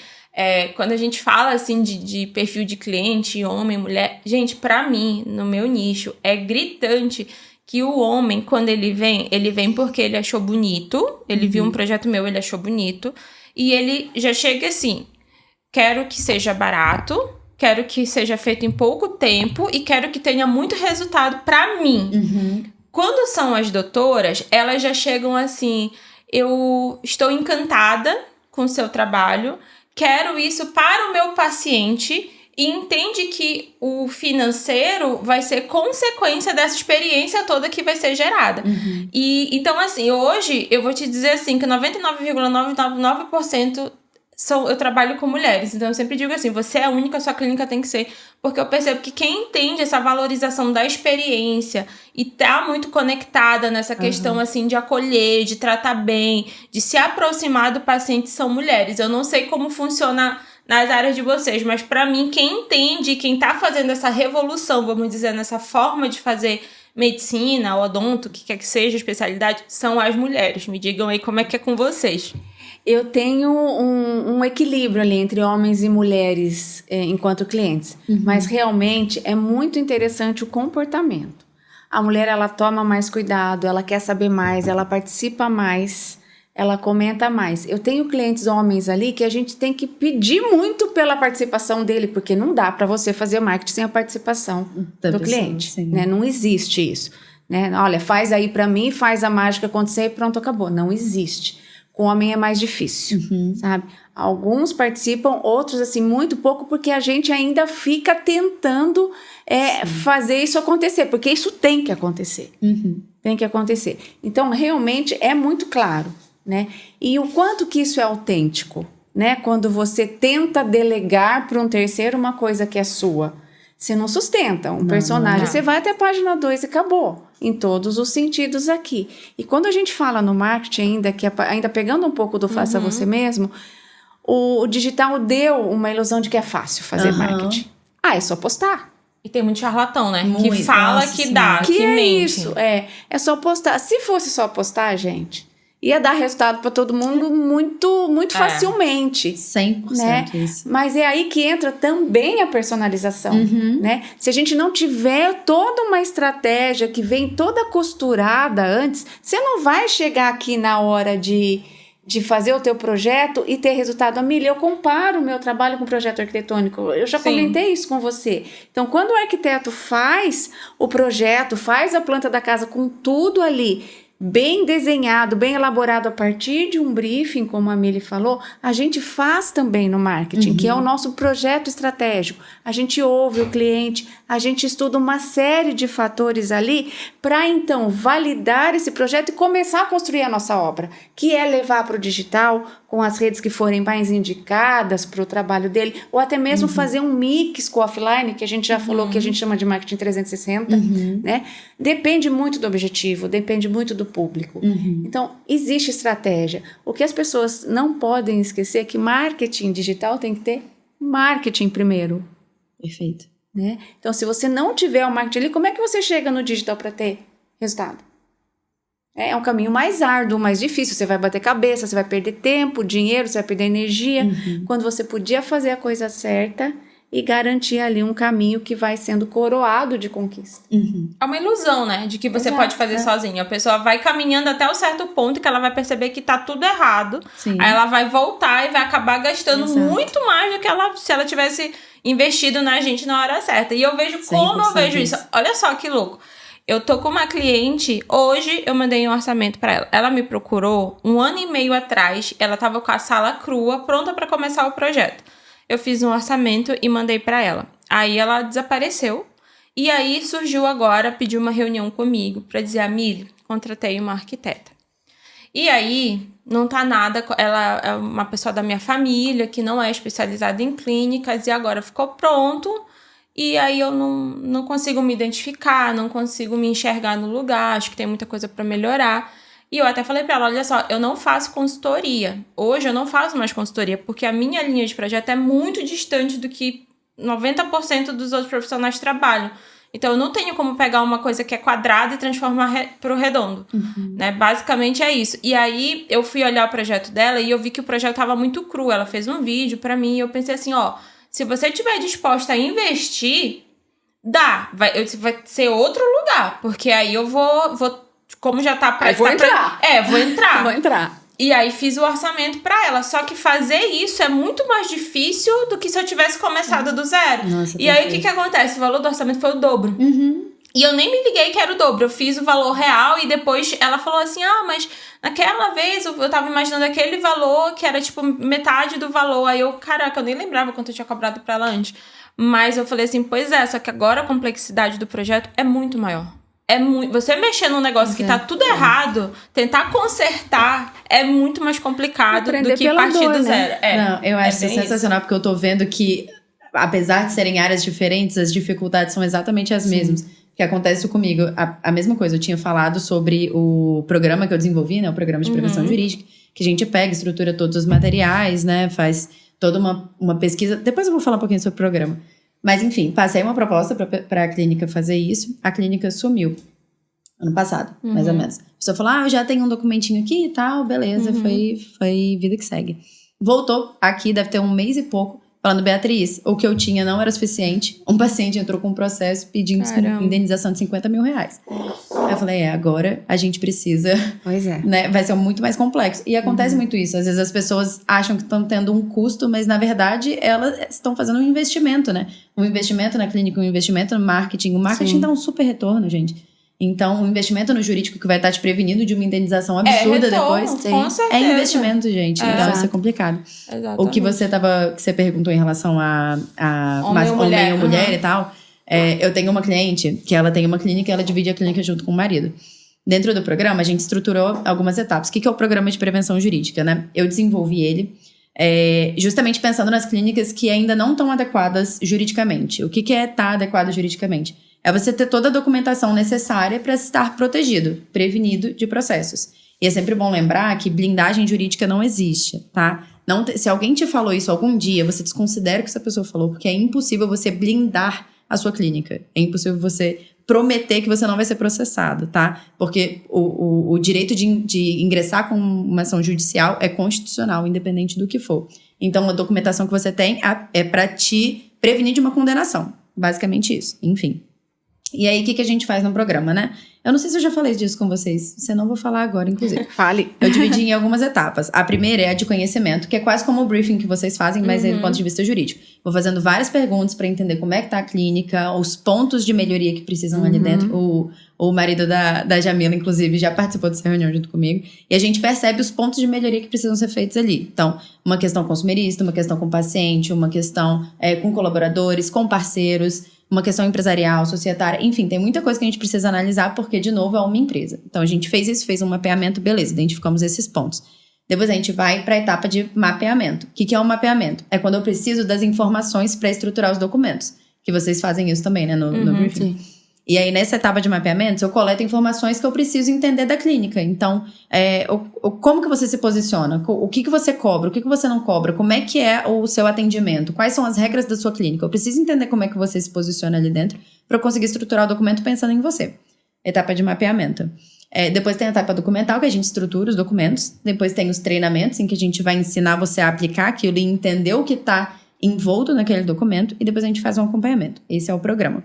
Quando a gente fala, assim, de perfil de cliente, homem, mulher... Gente, pra mim, no meu nicho, é gritante que o homem, quando ele vem porque ele achou bonito. Ele viu um projeto meu, ele achou bonito. E ele já chega assim... Quero que seja barato, quero que seja feito em pouco tempo e quero que tenha muito resultado pra mim. Quando são as doutoras, elas já chegam assim... Eu estou encantada com o seu trabalho, quero isso para o meu paciente e entende que o financeiro vai ser consequência dessa experiência toda que vai ser gerada. E então, assim, hoje eu vou te dizer assim que 99,999% eu trabalho com mulheres, então eu sempre digo assim, você é a única, sua clínica tem que ser, porque eu percebo que quem entende essa valorização da experiência e tá muito conectada nessa questão assim de acolher, de tratar bem, de se aproximar do paciente são mulheres. Eu não sei como funciona nas áreas de vocês, mas para mim quem entende, quem tá fazendo essa revolução, vamos dizer, nessa forma de fazer medicina, odonto, o que quer que seja, especialidade, são as mulheres. Me digam aí como é que é com vocês. Eu tenho um equilíbrio ali entre homens e mulheres enquanto clientes, mas realmente é muito interessante o comportamento. A mulher, ela toma mais cuidado, ela quer saber mais, ela participa mais, ela comenta mais. Eu tenho clientes homens ali que a gente tem que pedir muito pela participação dele, porque não dá para você fazer marketing sem a participação do cliente, né? Não existe isso, né? Olha, faz aí para mim, faz a mágica acontecer e pronto, acabou. Não existe. Com o homem é mais difícil, sabe? Alguns participam, outros, assim, muito pouco, porque a gente ainda fica tentando fazer isso acontecer, porque isso tem que acontecer. Tem que acontecer. Então, realmente, é muito claro, né? E o quanto que isso é autêntico, né? Quando você tenta delegar para um terceiro uma coisa que é sua. Você não sustenta um personagem, você vai até a página 2 e acabou. Em todos os sentidos aqui. E quando a gente fala no marketing ainda, que ainda pegando um pouco do faça você mesmo, o digital deu uma ilusão de que é fácil fazer marketing. É só postar. E tem muito charlatão, né? Muito, que fala que dá, que mente. Isso, é só postar. Se fosse só postar, gente, ia dar resultado para todo mundo muito facilmente. 100% né? Isso. Mas é aí que entra também a personalização, né? Se a gente não tiver toda uma estratégia que vem toda costurada antes, você não vai chegar aqui na hora de fazer o teu projeto e ter resultado. Amília, eu comparo o meu trabalho com o projeto arquitetônico. Eu já comentei isso com você. Então, quando o arquiteto faz o projeto, faz a planta da casa com tudo ali, bem desenhado, bem elaborado a partir de um briefing, como a Amília falou, a gente faz também no marketing, que é o nosso projeto estratégico. A gente ouve o cliente, a gente estuda uma série de fatores ali para, então, validar esse projeto e começar a construir a nossa obra, que é levar para o digital com as redes que forem mais indicadas para o trabalho dele, ou até mesmo fazer um mix com o offline, que a gente já falou que a gente chama de marketing 360, né? Depende muito do objetivo, depende muito do público. Então, existe estratégia. O que as pessoas não podem esquecer é que marketing digital tem que ter marketing primeiro. Perfeito. Né? Então, se você não tiver o marketing ali, como é que você chega no digital para ter resultado? É um caminho mais árduo, mais difícil. Você vai bater cabeça, você vai perder tempo, dinheiro, você vai perder energia. Quando você podia fazer a coisa certa e garantir ali um caminho que vai sendo coroado de conquista. É uma ilusão, né? De que você pode fazer sozinha. A pessoa vai caminhando até um certo ponto que ela vai perceber que tá tudo errado. Sim. Aí ela vai voltar e vai acabar gastando muito mais do que se ela tivesse investido na gente na hora certa. E eu vejo como eu vejo isso. Olha só que louco. Eu tô com uma cliente, hoje eu mandei um orçamento pra ela. Ela me procurou 1 ano e meio atrás, ela tava com a sala crua, pronta pra começar o projeto. Eu fiz um orçamento e mandei pra ela. Aí ela desapareceu. E aí surgiu agora, pediu uma reunião comigo pra dizer, Amília, contratei uma arquiteta. E aí, não tá nada, ela é uma pessoa da minha família, que não é especializada em clínicas, e agora ficou pronto. E aí eu não consigo me identificar, não consigo me enxergar no lugar, acho que tem muita coisa para melhorar. E eu até falei para ela, olha só, eu não faço consultoria. Hoje eu não faço mais consultoria, porque a minha linha de projeto é muito distante do que 90% dos outros profissionais trabalham. Então, eu não tenho como pegar uma coisa que é quadrada e transformar pro redondo, né? Basicamente é isso. E aí, eu fui olhar o projeto dela e eu vi que o projeto tava muito cru. Ela fez um vídeo pra mim e eu pensei assim, ó, se você estiver disposta a investir, vai ser outro lugar, porque aí eu vou como já tá pra... vou entrar. Vou entrar. Vou entrar. E aí fiz o orçamento pra ela. Só que fazer isso é muito mais difícil do que se eu tivesse começado do zero. Nossa, e aí o que acontece? O valor do orçamento foi o dobro. E eu nem me liguei que era o dobro. Eu fiz o valor real e depois ela falou assim, mas naquela vez eu tava imaginando aquele valor que era tipo metade do valor. Aí eu, caraca, eu nem lembrava quanto eu tinha cobrado pra ela antes. Mas eu falei assim, pois é, só que agora a complexidade do projeto é muito maior. Você mexer num negócio que tá tudo errado, tentar consertar é muito mais complicado do que partir do zero. Não, eu acho sensacional, porque eu tô vendo que, apesar de serem áreas diferentes, as dificuldades são exatamente as mesmas. Que acontece comigo, a mesma coisa. Eu tinha falado sobre o programa que eu desenvolvi, né? O programa de prevenção jurídica, que a gente pega, estrutura todos os materiais, né? Faz toda uma pesquisa. Depois eu vou falar um pouquinho sobre o programa. Mas, enfim, passei uma proposta para a clínica fazer isso. A clínica sumiu. Ano passado, mais ou menos. A pessoa falou, eu já tenho um documentinho aqui e tal, beleza. Foi vida que segue. Voltou aqui, deve ter um mês e pouco, falando, Beatriz, o que eu tinha não era suficiente. Um paciente entrou com um processo pedindo indenização de 50 mil reais. Aí eu falei, agora a gente precisa... Pois é. Né, vai ser muito mais complexo. E acontece muito isso. Às vezes as pessoas acham que estão tendo um custo, mas na verdade elas estão fazendo um investimento, né? Um investimento na clínica, um investimento no marketing. O marketing dá um super retorno, gente. Então, o investimento no jurídico que vai estar te prevenindo de uma indenização absurda depois. Com certeza. É investimento, gente. Então, isso é complicado. Exatamente. O que você perguntou em relação a homem ou mulher e tal. Eu tenho uma cliente que ela tem uma clínica e ela divide a clínica junto com o marido. Dentro do programa, a gente estruturou algumas etapas. O que é o programa de prevenção jurídica, né? Eu desenvolvi ele justamente pensando nas clínicas que ainda não estão adequadas juridicamente. O que é estar adequado juridicamente? É você ter toda a documentação necessária para estar protegido, prevenido de processos. E é sempre bom lembrar que blindagem jurídica não existe, tá? Se alguém te falou isso algum dia, você desconsidera o que essa pessoa falou, porque é impossível você blindar a sua clínica. É impossível você prometer que você não vai ser processado, tá? Porque o direito de ingressar com uma ação judicial é constitucional, independente do que for. Então, a documentação que você tem é para te prevenir de uma condenação. Basicamente isso. Enfim. E aí, o que a gente faz no programa, né? Eu não sei se eu já falei disso com vocês. Se não, vou falar agora, inclusive. Fale. Eu dividi em algumas etapas. A primeira é a de conhecimento, que é quase como o briefing que vocês fazem, mas do ponto de vista jurídico. Vou fazendo várias perguntas para entender como é que tá a clínica, os pontos de melhoria que precisam ali dentro. O marido da Jamila, inclusive, já participou dessa reunião junto comigo. E a gente percebe os pontos de melhoria que precisam ser feitos ali. Então, uma questão consumerista, uma questão com o paciente, uma questão com colaboradores, com parceiros, uma questão empresarial, societária, enfim, tem muita coisa que a gente precisa analisar porque, de novo, é uma empresa. Então, a gente fez isso, fez um mapeamento, beleza, identificamos esses pontos. Depois a gente vai para a etapa de mapeamento. O que é um mapeamento? É quando eu preciso das informações para estruturar os documentos, que vocês fazem isso também, né, no briefing. Sim. E aí, nessa etapa de mapeamento, eu coleto informações que eu preciso entender da clínica. Então, como que você se posiciona? O que você cobra? O que você não cobra? Como é que é o seu atendimento? Quais são as regras da sua clínica? Eu preciso entender como é que você se posiciona ali dentro para eu conseguir estruturar o documento pensando em você. Etapa de mapeamento. Depois tem a etapa documental, que a gente estrutura os documentos. Depois tem os treinamentos, em que a gente vai ensinar você a aplicar aquilo e entender o que está envolto naquele documento. E depois a gente faz um acompanhamento. Esse é o programa.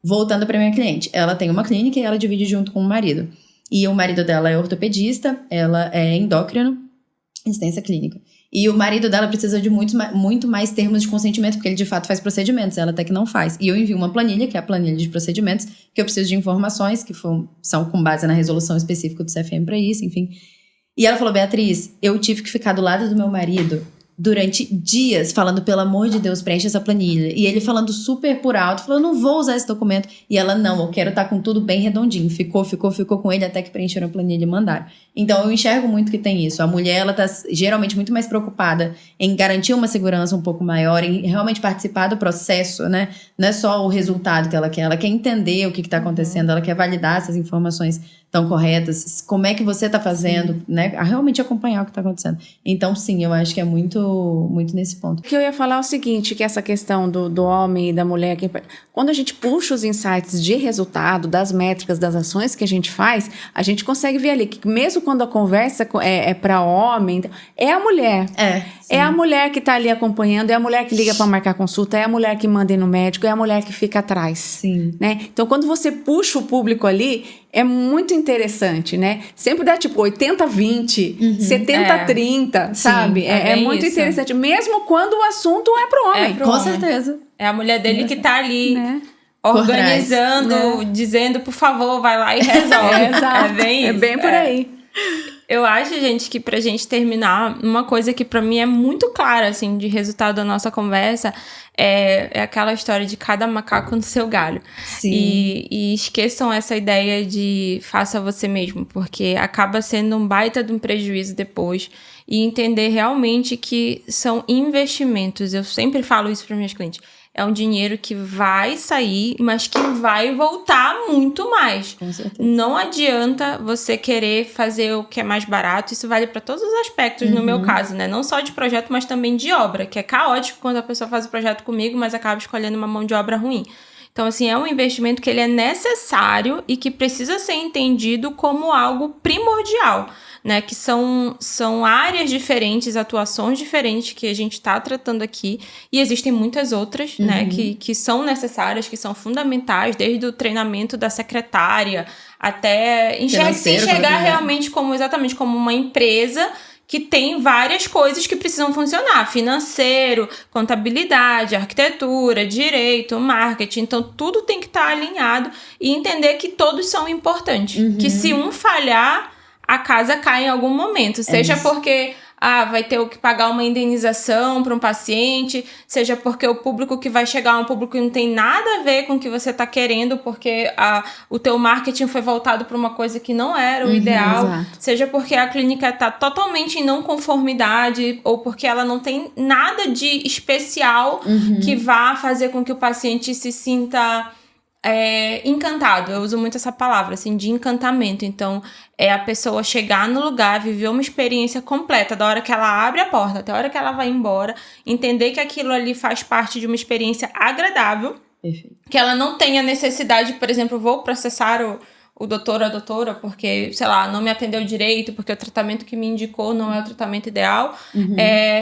Voltando para minha cliente, ela tem uma clínica e ela divide junto com o marido. E o marido dela é ortopedista, ela é endócrino, assistência clínica. E o marido dela precisa de muito mais termos de consentimento, porque ele de fato faz procedimentos, ela até que não faz. E eu envio uma planilha, que é a planilha de procedimentos, que eu preciso de informações, que são com base na resolução específica do CFM para isso, enfim. E ela falou, Beatriz, eu tive que ficar do lado do meu marido durante dias falando, pelo amor de Deus, preenche essa planilha. E ele falando super por alto, falou, não vou usar esse documento. E ela, não, eu quero estar com tudo bem redondinho. Ficou com ele até que preencheram a planilha e mandaram. Então, eu enxergo muito que tem isso. A mulher, ela tá geralmente muito mais preocupada em garantir uma segurança um pouco maior, em realmente participar do processo, né? Não é só o resultado que ela quer entender o que está acontecendo, ela quer validar essas informações estão corretas, como é que você está fazendo, né? A realmente acompanhar o que está acontecendo. Então, sim, eu acho que é muito, muito nesse ponto. O que eu ia falar é o seguinte, que essa questão do homem e da mulher, quando a gente puxa os insights de resultado, das métricas, das ações que a gente faz, a gente consegue ver ali que mesmo quando a conversa é para homem, é a mulher. É a mulher que está ali acompanhando, é a mulher que liga para marcar consulta, é a mulher que manda ir no médico, é a mulher que fica atrás. Sim. Né? Então, quando você puxa o público ali, é muito interessante, né? Sempre dá tipo 80-20, 70-30, sabe? É muito interessante. Mesmo quando o assunto é pro homem. Com certeza. É a mulher dele que tá ali, né? Organizando, dizendo, por favor, vai lá e resolve. Exato. É bem isso. É bem por aí. Eu acho, gente, que pra gente terminar, uma coisa que pra mim é muito clara, assim, de resultado da nossa conversa, é aquela história de cada macaco no seu galho. Sim. E esqueçam essa ideia de faça você mesmo, porque acaba sendo um baita de um prejuízo depois. E entender realmente que são investimentos. Eu sempre falo isso para meus clientes. É um dinheiro que vai sair, mas que vai voltar muito mais. Com certeza. Não adianta você querer fazer o que é mais barato. Isso vale para todos os aspectos, no meu caso, né? Não só de projeto, mas também de obra, que é caótico quando a pessoa faz o projeto comigo, mas acaba escolhendo uma mão de obra ruim. Então, assim, é um investimento que ele é necessário e que precisa ser entendido como algo primordial, né? Que são áreas diferentes, atuações diferentes que a gente está tratando aqui. E existem muitas outras, né? Que são necessárias, que são fundamentais, desde o treinamento da secretária até se enxergar realmente exatamente como uma empresa que tem várias coisas que precisam funcionar. Financeiro, contabilidade, arquitetura, direito, marketing. Então, tudo tem que estar alinhado e entender que todos são importantes. Que se um falhar, a casa cai em algum momento. Seja porque vai ter que pagar uma indenização para um paciente, seja porque o público que vai chegar é um público que não tem nada a ver com o que você está querendo, porque o teu marketing foi voltado para uma coisa que não era o ideal, exato. Seja porque a clínica está totalmente em não conformidade, ou porque ela não tem nada de especial que vá fazer com que o paciente se sinta encantado. Eu uso muito essa palavra, assim, de encantamento. Então, é a pessoa chegar no lugar, viver uma experiência completa, da hora que ela abre a porta até a hora que ela vai embora, entender que aquilo ali faz parte de uma experiência agradável. Perfeito. Que ela não tenha necessidade, por exemplo, vou processar o doutor ou a doutora porque, sei lá, não me atendeu direito, porque o tratamento que me indicou não é o tratamento ideal.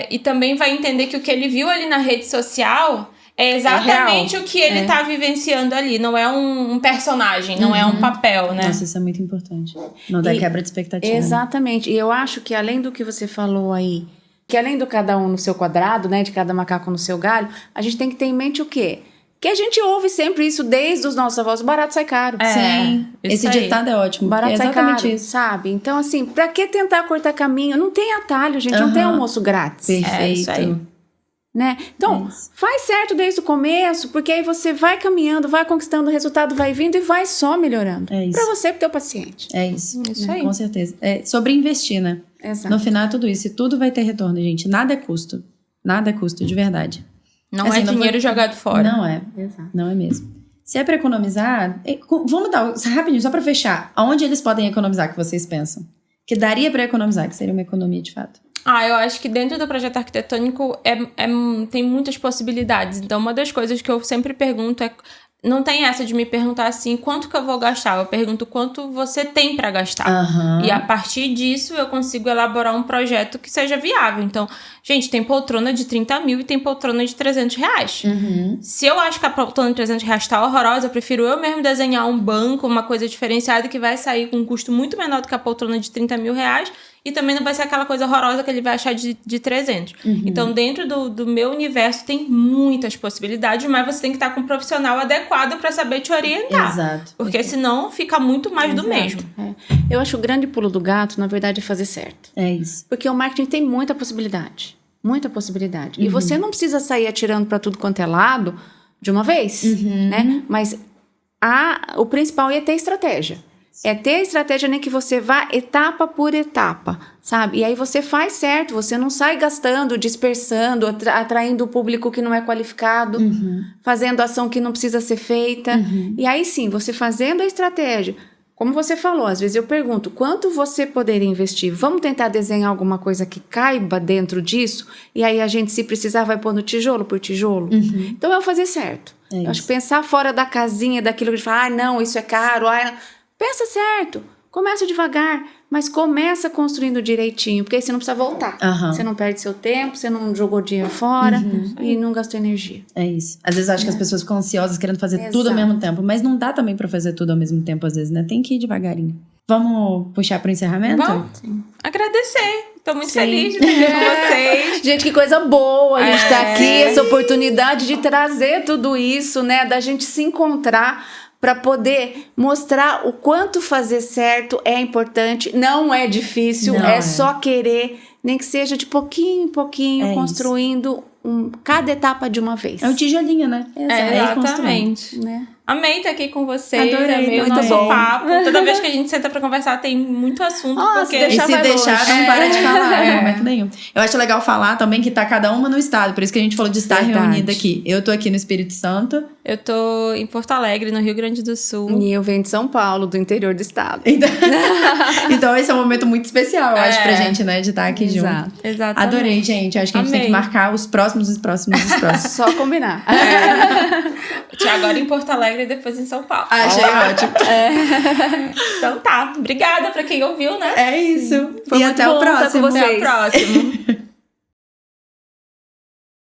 E também vai entender que o que ele viu ali na rede social é exatamente o que ele tá vivenciando ali. Não é um personagem, não é um papel, né? Nossa, isso é muito importante. Não dá quebra de expectativa. Exatamente. E eu acho que além do que você falou aí, que além do cada um no seu quadrado, né, de cada macaco no seu galho, a gente tem que ter em mente o quê? Que a gente ouve sempre isso desde os nossos avós, o barato sai caro. Sim, esse ditado é ótimo. Barato sai exatamente caro, isso. sabe? Então, assim, pra que tentar cortar caminho? Não tem atalho, gente, não tem almoço grátis. Perfeito. Isso aí. Né? Então, faz certo desde o começo, porque aí você vai caminhando, vai conquistando o resultado, vai vindo e vai só melhorando. É isso. Pra você e pro teu paciente. É isso. Isso aí. Com certeza. É sobre investir, né? Exato. No final é tudo isso. E tudo vai ter retorno, gente. Nada é custo. Nada é custo, de verdade. Não Assim, é dinheiro jogado fora. Não é. Exato. Não é mesmo. Se é pra economizar, vamos dar rapidinho, só pra fechar. Aonde eles podem economizar, que vocês pensam? Que daria pra economizar, que seria uma economia de fato. Eu acho que dentro do projeto arquitetônico tem muitas possibilidades. Então, uma das coisas que eu sempre pergunto é... Não tem essa de me perguntar assim, quanto que eu vou gastar? Eu pergunto quanto você tem pra gastar. E a partir disso, eu consigo elaborar um projeto que seja viável. Então, gente, tem poltrona de 30 mil e tem poltrona de 300 reais. Se eu acho que a poltrona de 300 reais tá horrorosa, eu prefiro eu mesmo desenhar um banco, uma coisa diferenciada que vai sair com um custo muito menor do que a poltrona de 30 mil reais. E também não vai ser aquela coisa horrorosa que ele vai achar de 300. Então, dentro do meu universo, tem muitas possibilidades, mas você tem que estar com um profissional adequado para saber te orientar. Exato. Porque senão fica muito mais do mesmo. Eu acho o grande pulo do gato, na verdade, é fazer certo. É isso. Porque o marketing tem muita possibilidade. Muita possibilidade. E você não precisa sair atirando para tudo quanto é lado de uma vez, né? Mas o principal é ter estratégia. É ter a estratégia, nem que você vá etapa por etapa, sabe? E aí você faz certo, você não sai gastando, dispersando, atraindo o público que não é qualificado, fazendo ação que não precisa ser feita. E aí sim, você fazendo a estratégia, como você falou, às vezes eu pergunto, quanto você poderia investir? Vamos tentar desenhar alguma coisa que caiba dentro disso? E aí a gente, se precisar, vai pondo tijolo por tijolo? Então, é o fazer certo. Eu acho que pensar fora da casinha, daquilo que a gente fala, não, isso é caro. Pensa certo, começa devagar, mas começa construindo direitinho, porque aí você não precisa voltar. Você não perde seu tempo, você não jogou dinheiro fora e não gastou energia. É isso. Às vezes eu acho que as pessoas ficam ansiosas querendo fazer tudo ao mesmo tempo, mas não dá também pra fazer tudo ao mesmo tempo, às vezes, né? Tem que ir devagarinho. Vamos puxar pro encerramento? Vamos. Agradecer. Tô muito feliz de estar aqui com vocês. Gente, que coisa boa a gente tá aqui, essa oportunidade de trazer tudo isso, né? Da gente se encontrar para poder mostrar o quanto fazer certo é importante. Não é difícil, só querer, nem que seja de pouquinho em pouquinho, construindo cada etapa de uma vez. É um tijolinho, né? Exatamente. Né? Amei estar aqui com vocês. Adorei, o nosso papo. Toda vez que a gente senta pra conversar, tem muito assunto. Nossa, E se deixar, não para de falar em momento nenhum. Eu acho legal falar também que tá cada uma no estado. Por isso que a gente falou de estar reunida aqui. Eu tô aqui no Espírito Santo. Eu tô em Porto Alegre, no Rio Grande do Sul. E eu venho de São Paulo, do interior do estado. Então esse é um momento muito especial, eu acho, pra gente, né? De estar aqui junto. Exatamente. Adorei, gente. Acho que a gente tem que marcar os próximos. Só combinar. Agora em Porto Alegre e depois em São Paulo. Achei ótimo. Então tá. Obrigada pra quem ouviu, né? É isso. Foi e muito até bom o próximo. estar com vocês. Até o próximo.